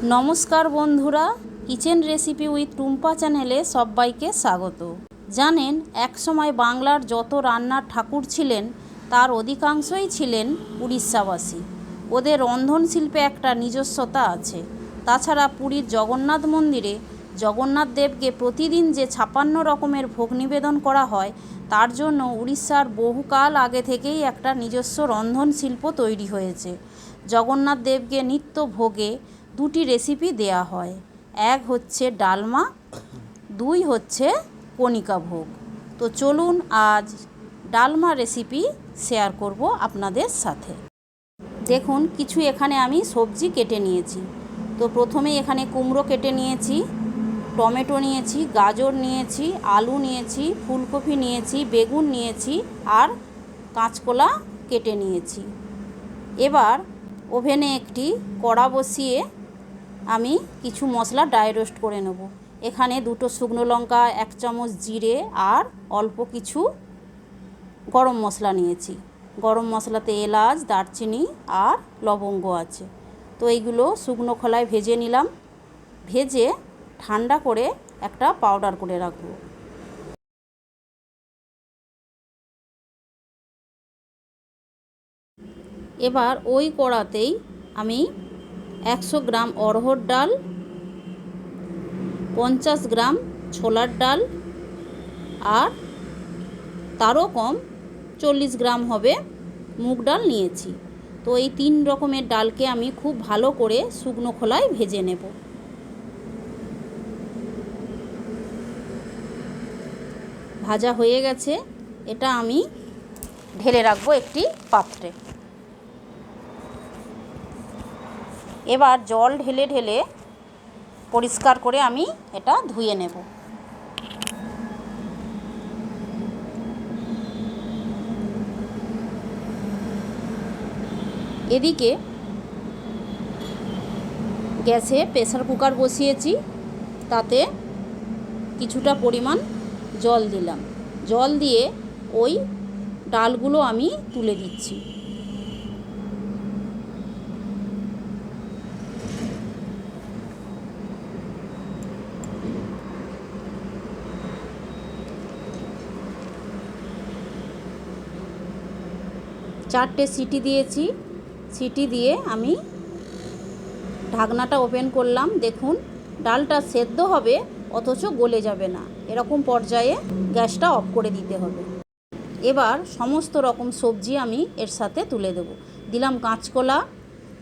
নমস্কার বন্ধুরা, kitchen recipe with Tumpa চ্যানেলে সবাইকে স্বাগত। জানেন, একসময় বাংলার যত রান্নার ঠাকুর ছিলেন তার অধিকাংশই ছিলেন উড়িষ্যাবাসী। ওদের রন্ধনশিল্পে একটা নিজস্বতা আছে। তাছাড়া পুরীর জগন্নাথ মন্দিরে জগন্নাথ দেবকে প্রতিদিন যে 56 রকমের ভোগ নিবেদন করা হয়, তার জন্য উড়িষ্যার বহুকাল আগে থেকেই একটা নিজস্ব রন্ধনশিল্প তৈরি হয়েছে। জগন্নাথ দেবকে নিত্য ভোগে দুটি রেসিপি দেয়া হয়। এক হচ্ছে ডালমা, দুই হচ্ছে কণিকা ভোগ। তো চলুন আজ ডালমা রেসিপি শেয়ার করব আপনাদের সাথে। দেখুন, কিছু এখানে আমি সবজি কেটে নিয়েছি। তো প্রথমে এখানে কুমড়ো কেটে নিয়েছি, টমেটো নিয়েছি, গাজর নিয়েছি, আলু নিয়েছি, ফুলকপি নিয়েছি, বেগুন নিয়েছি আর কাঁচকলা কেটে নিয়েছি। এবার ওভেনে একটি কড়া বসিয়ে আমি কিছু মশলা ড্রাই রোস্ট করে নেব। এখানে 2টো শুকনো লঙ্কা, 1 চামচ জিরে আর অল্প কিছু গরম মশলা নিয়েছি। গরম মশলাতে এলাচ, দারচিনি আর লবঙ্গ আছে। তো এইগুলো শুকনো খোলায় ভেজে নিলাম। ভেজে ঠান্ডা করে একটা পাউডার করে রাখবো। এবার ওই কড়াতেই আমি 100 গ্রাম অড়হর ডাল, 50 গ্রাম ছোলার ডাল আর তারও কম 40 গ্রাম হবে মুগ ডাল নিয়েছি। তো এই 3 রকমের ডালকে আমি খুব ভালো করে শুকনো খোলায় ভেজে নেব। ভাজা হয়ে গেছে, এটা আমি ঢেলে রাখবো একটি পাত্রে। এবার জল ঢেলে ঢেলে পরিষ্কার করে আমি এটা ধুয়ে নেব। এদিকে গ্যাসে প্রেসার কুকার বসিয়েছি, তাতে কিছুটা পরিমাণ জল দিলাম। জল দিয়ে ওই ডালগুলো আমি তুলে দিচ্ছি। চারটে সিটি দিয়েছি। সিটি দিয়ে আমি ঢাকনাটা ওপেন করলাম। দেখুন, ডালটা সেদ্ধ হবে অথচ গলে যাবে না, এরকম পর্যায়ে গ্যাসটা অফ করে দিতে হবে। এবার সমস্ত রকম সবজি আমি এর সাথে তুলে দেব। দিলাম কাঁচকলা,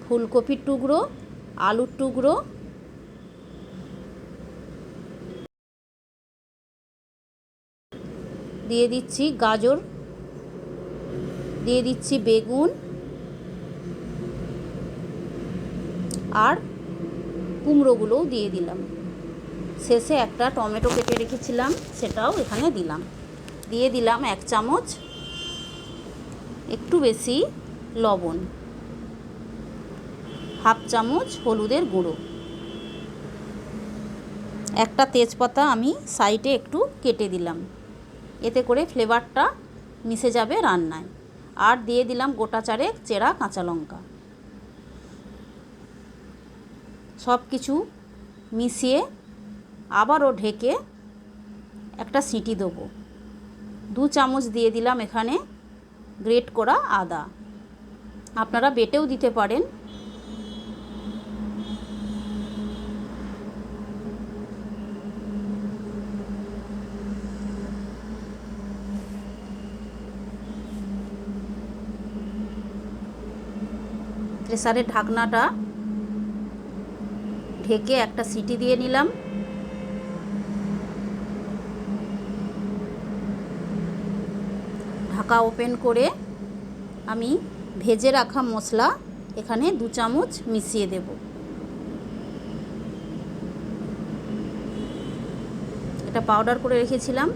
ফুলকপির টুকরো, আলুর টুকরো, দিয়ে দিচ্ছি গাজর, দিয়ে দিচ্ছি বেগুন আর কুমড়োগুলোও দিয়ে দিলাম। শেষে একটা টমেটো কেটে রেখেছিলাম, সেটাও এখানে দিলাম। দিয়ে দিলাম 1 চামচ একটু বেশি লবণ, হাফ চামচ হলুদের গুঁড়ো, একটা তেজপাতা আমি সাইডে একটু কেটে দিলাম, এতে করে ফ্লেভারটা মিশে যাবে রান্নায়। আর দিয়ে দিলাম গোটা 4 চেরা কাঁচা লঙ্কা। সব কিছু মিশিয়ে আবারও ঢেকে একটা সিটি দেবো। 2 চামচ দিয়ে দিলাম এখানে গ্রেট করা আদা, আপনারা বেটেও দিতে পারেন। প্রেসারের ঢাকনাটা ঢেকে একটা সিটি দিয়ে নিলাম। ঢাকা ওপেন করে আমি ভেজে রাখা মশলা এখানে 2 চামচ মিশিয়ে দেব। এটা পাউডার করে রেখেছিলাম।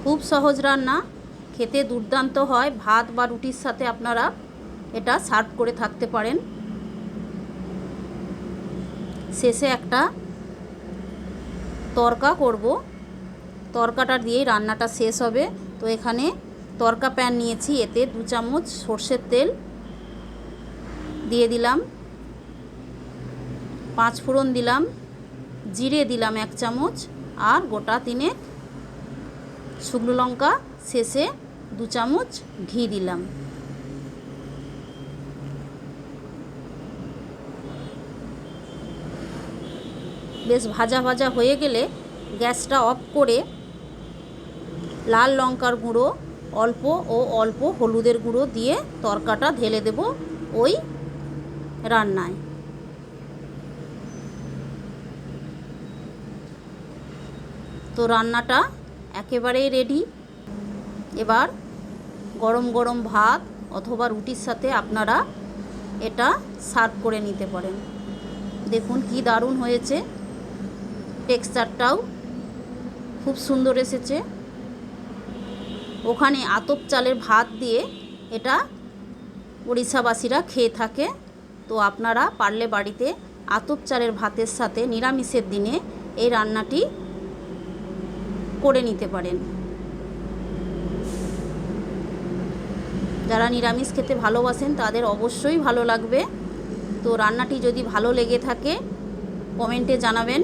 খুব সহজ রান্না, খেতে দুর্দান্ত হয়। ভাত বা রুটির সাথে আপনারা এটা সার্ভ করে থাকতে পারেন। শেষে একটা তরকা করব, তরকাটা দিয়েই রান্নাটা শেষ হবে। তো এখানে তড়কা প্যান নিয়েছি, এতে 2 চামচ সর্ষের তেল দিয়ে দিলাম, 5 ফোড়ন দিলাম, জিরে দিলাম 1 চামচ, আর গোটা 3 শুকনো লঙ্কা, শেষে 2 চামচ ঘি দিলাম। বেশ ভাজা ভাজা হয়ে গেলে গ্যাসটা অফ করে লাল লঙ্কার গুঁড়ো অল্প ও অল্প হলুদের গুঁড়ো দিয়ে তড়কাটা ঢেলে দেব ওই রান্নায়। তো রান্নাটা একেবারেই রেডি। এবার গরম গরম ভাত অথবা রুটির সাথে আপনারা এটা সার্ভ করে নিতে পারেন। দেখুন কি দারুণ হয়েছে, টেক্সচারটাও খুব সুন্দর এসেছে। ওখানে আতপ চালের ভাত দিয়ে এটা ওড়িশাবাসীরা খেয়ে থাকে। তো আপনারা পারলে বাড়িতে আতপ চালের ভাতের সাথে নিরামিষের দিনে এই রান্নাটি করে নিতে পারেন। যারা নিরামিষ খেতে ভালোবাসেন তাদের অবশ্যই ভালো লাগবে। তো রান্নাটি যদি ভালো লেগে থাকে কমেন্টে জানাবেন।